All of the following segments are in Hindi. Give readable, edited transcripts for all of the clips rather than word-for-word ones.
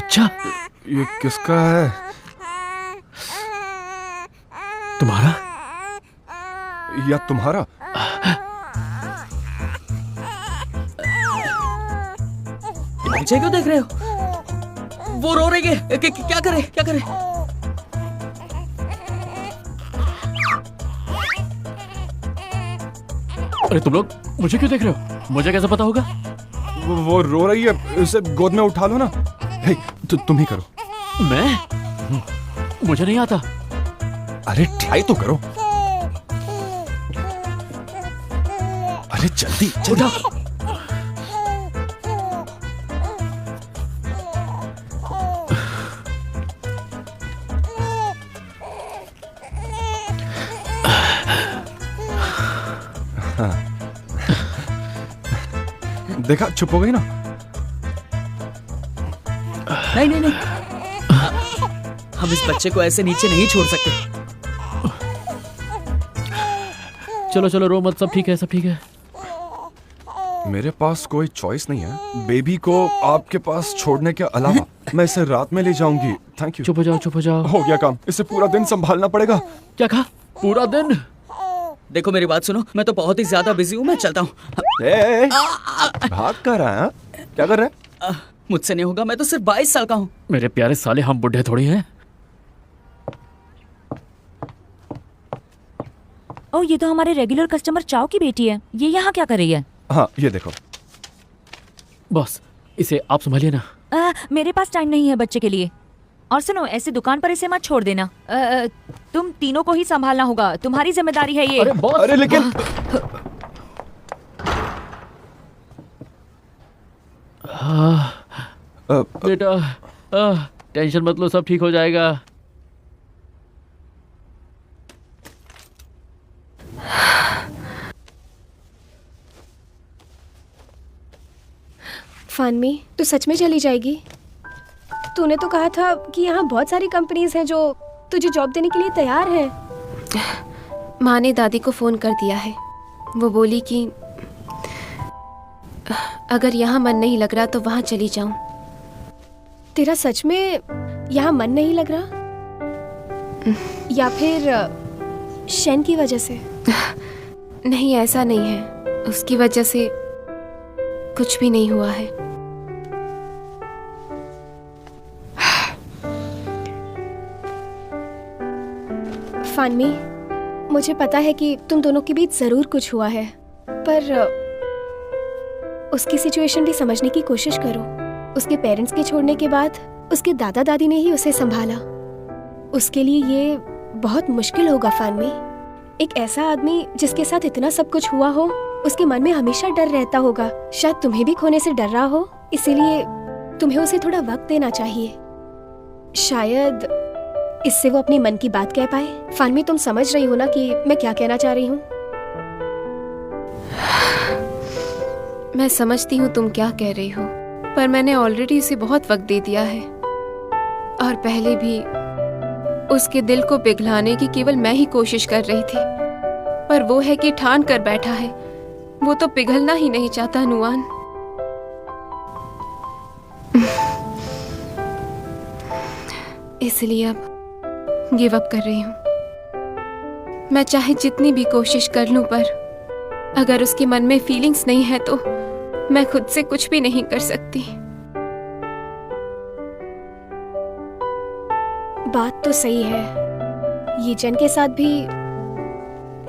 बच्चा ये किसका है? तुम्हारा या तुम्हारा? पीछे क्यों देख रहे हो? वो रो रही है। क्या करे क्या करे? अरे तुम लोग मुझे क्यों देख रहे हो? मुझे कैसे पता होगा? वो रो रही है, उसे गोद में उठा लो ना। हे, तुम ही करो। मैं? मुझे नहीं आता। अरे ट्राई तो करो। अरे जल्दी उठा। देखा, चुप हो गई ना। नहीं नहीं नहीं, हम इस बच्चे को ऐसे नीचे नहीं छोड़ सकते। चलो चलो, रो मत, सब ठीक है, सब ठीक है। मेरे पास कोई चॉइस नहीं है बेबी को आपके पास छोड़ने के अलावा। मैं इसे रात में ले जाऊंगी। Thank you. चुप हो जाओ, चुप हो जाओ। हो गया काम। इसे पूरा दिन संभालना पड़ेगा। क्या कहा? पूरा दिन? देखो मेरी बात सुनो, मैं तो बहुत ही ज्यादा बिजी हूँ, मैं चलता हूँ। भाग कर रहा है? क्या कर रहा है? मुझसे नहीं होगा, मैं तो सिर्फ 22 साल का हूँ। मेरे प्यारे साले, हम बुढ़े थोड़ी हैं। ओह, ये तो हमारे रेगुलर कस्टमर चाव की बेटी है। ये यहाँ क्या कर रही है? हाँ, ये देखो। बॉस, इसे आप संभालिए ना। मेरे पास टाइम नहीं है बच्चे के लिए। और सुनो, ऐसे दुकान पर इसे मत छोड़ देना। तुम तीनों को ही संभालना होगा, तुम्हारी जिम्मेदारी है ये। अरे बॉस! अरे लेकिन बेटा, टेंशन मत लो, सब ठीक हो जाएगा। फानमी, तू सच में चली जाएगी? तूने तो कहा था कि यहाँ बहुत सारी कंपनीज हैं जो तुझे जॉब देने के लिए तैयार हैं। माँ ने दादी को फ़ोन कर दिया है। वो बोली कि अगर यहाँ मन नहीं लग रहा तो वहाँ चली जाऊँ। तेरा सच में यहाँ मन नहीं लग रहा? या फिर शैन की वजह से? नहीं, ऐसा नहीं है। उसकी वजह से कुछ भी नहीं हुआ है। फानमी, मुझे पता है कि तुम दोनों के बीच जरूर कुछ हुआ है, पर उसकी सिचुएशन भी समझने की कोशिश करो। उसके पेरेंट्स के छोड़ने के बाद उसके दादा दादी ने ही उसे संभाला। उसके लिए ये बहुत मुश्किल होगा फानमी। एक ऐसा आदमी जिसके साथ इतना सब कुछ हुआ हो, उसके मन में हमेशा डर रहता होगा। शायद तुम्हें भी खोने से डर रहा हो, इसीलिए तुम्हें उसे थोड़ा वक्त देना चाहिए। शायद इससे वो अपने मन की बात कह पाए। फानमी, तुम समझ रही हो ना कि मैं क्या कहना चाह रही हूँ? मैं समझती हूँ तुम क्या कह रही हो, पर मैंने ऑलरेडी उसे बहुत वक्त दे दिया है। और पहले भी उसके दिल को पिघलाने की केवल मैं ही कोशिश कर रही थी, पर वो है कि ठान कर बैठा है। वो तो पिघलना ही नहीं चाहता नुआन। इसलिए अब गिव अप कर रही हूँ। मैं चाहे जितनी भी कोशिश कर लूं, पर अगर उसके मन में फीलिंग्स नहीं है तो मैं खुद से कुछ भी नहीं कर सकती। बात तो सही है। ये जन के साथ भी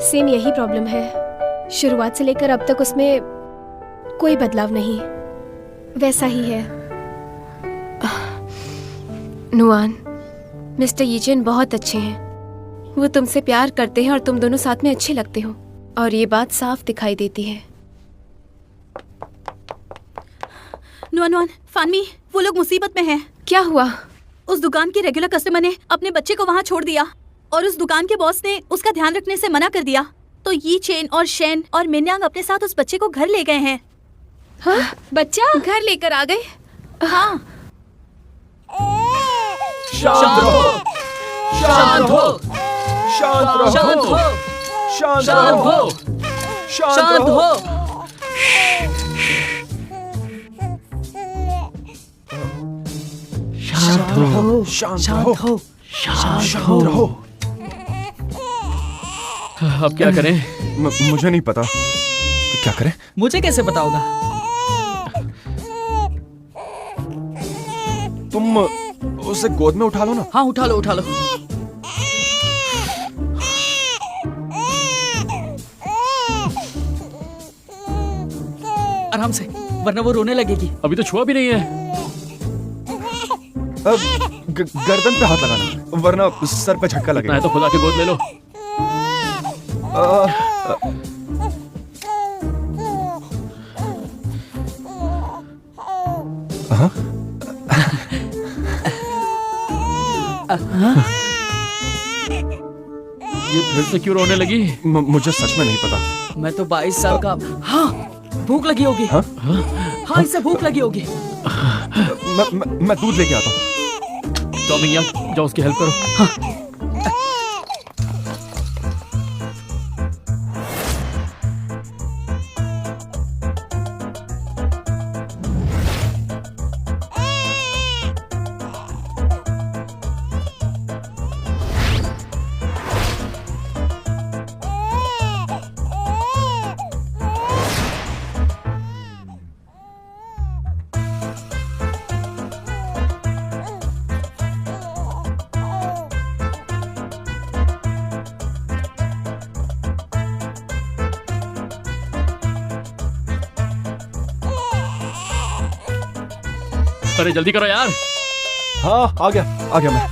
सेम यही प्रॉब्लम है। शुरुआत से लेकर अब तक उसमें कोई बदलाव नहीं, वैसा ही है। नुआन, मिस्टर यीचेन बहुत अच्छे हैं। वो तुमसे प्यार करते हैं और तुम दोनों साथ में अच्छे लगते हो, और ये बात साफ दिखाई देती है। नुआन, फानमी, वो लोग मुसीबत में हैं। क्या हुआ? उस दुकान के रेगुलर कस्टमर ने अपने बच्चे को वहाँ छोड़ दिया और उस दुकान के बॉस ने उसका ध्यान रखने से मना कर दिया। तो ये चेन और शैन और मिन्यांग अपने साथ उस बच्चे को घर ले गए हैं। हाँ? बच्चा घर लेकर आ गए? हाँ। शांत रहो, शांत हो, शांत रहो, शांत हो, शांत शांत रहो, हो, शांत हो। शांत रहो, शांत रहो, शांत रहो। अब क्या करें? मुझे नहीं पता। क्या करें? मुझे कैसे पता होगा? तुम उसे गोद में उठा लो ना। हाँ, उठा लो, उठा लो। आराम से, वरना वो रोने लगेगी। अभी तो छुआ भी नहीं है। गर्दन पे हाथ लगाना, वरना सर पे झटका लगेगा। मैं तो खुदा के गोद ले लो। ये फिर से क्यों रोने लगी? मुझे सच में नहीं पता। मैं तो 22 साल का। हाँ, भूख लगी होगी। हाँ? हाँ, इसे भूख लगी होगी। मैं दूध लेके आता हूँ। टॉमिंग यंग, जाओ उसकी हेल्प करो। हाँ। अरे जल्दी करो यार। हाँ, आ गया मैं।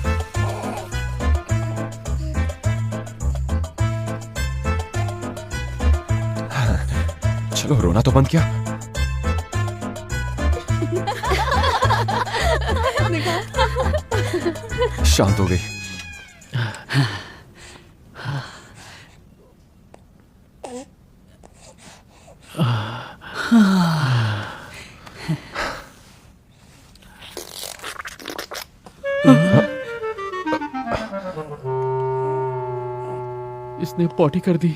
चलो, रोना तो बंद किया। शांत हो गई। इसने पॉटी कर दी।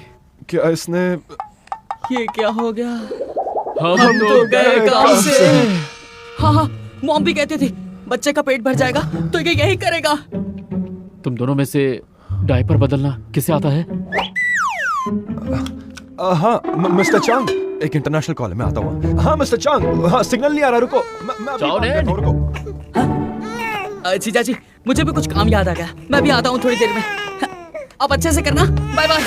क्या इसने? ये क्या हो गया? हम तो गए काम से। हाँ हाँ, मॉम भी कहती थी बच्चे का पेट भर जाएगा तो ये यही करेगा। तुम दोनों में से डायपर बदलना किसे आता है? हाँ, मिस्टर चांग, एक इंटरनेशनल कॉल है, मैं आता हूँ। हाँ मिस्टर चांग, हाँ सिग्नल नहीं आ रहा, रुको। मैं अभी बात करता हूँ, रुको। जीजा जी, मुझे भी कुछ काम याद आ गया, मैं भी आता हूँ थोड़ी देर में। आप अच्छे से करना, बाय बाय।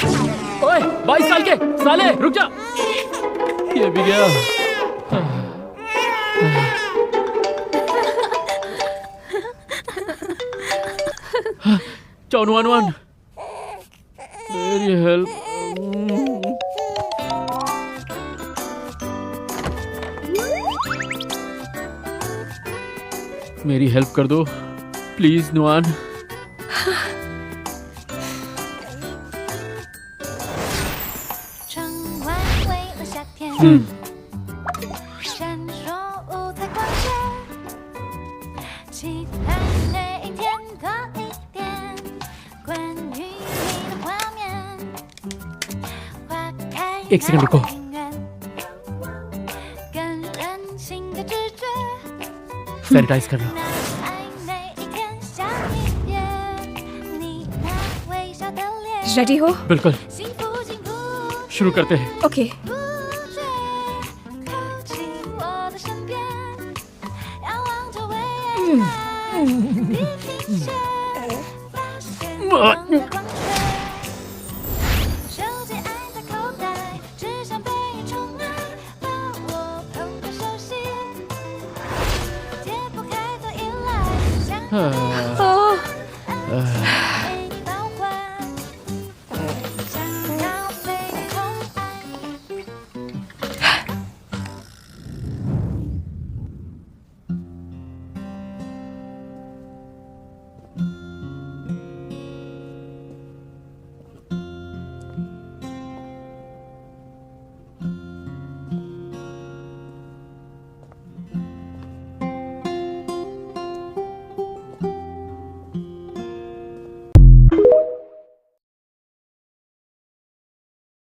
ओए 22 साल के साले, रुक जा। ये भी गया। चौनवान, मेरी हेल्प। मेरी हेल्प कर दो प्लीज नुआन। एक सेकंड रुको। सैनिटाइज कर लो। रेडी हो? बिल्कुल, शुरू करते हैं। ओके।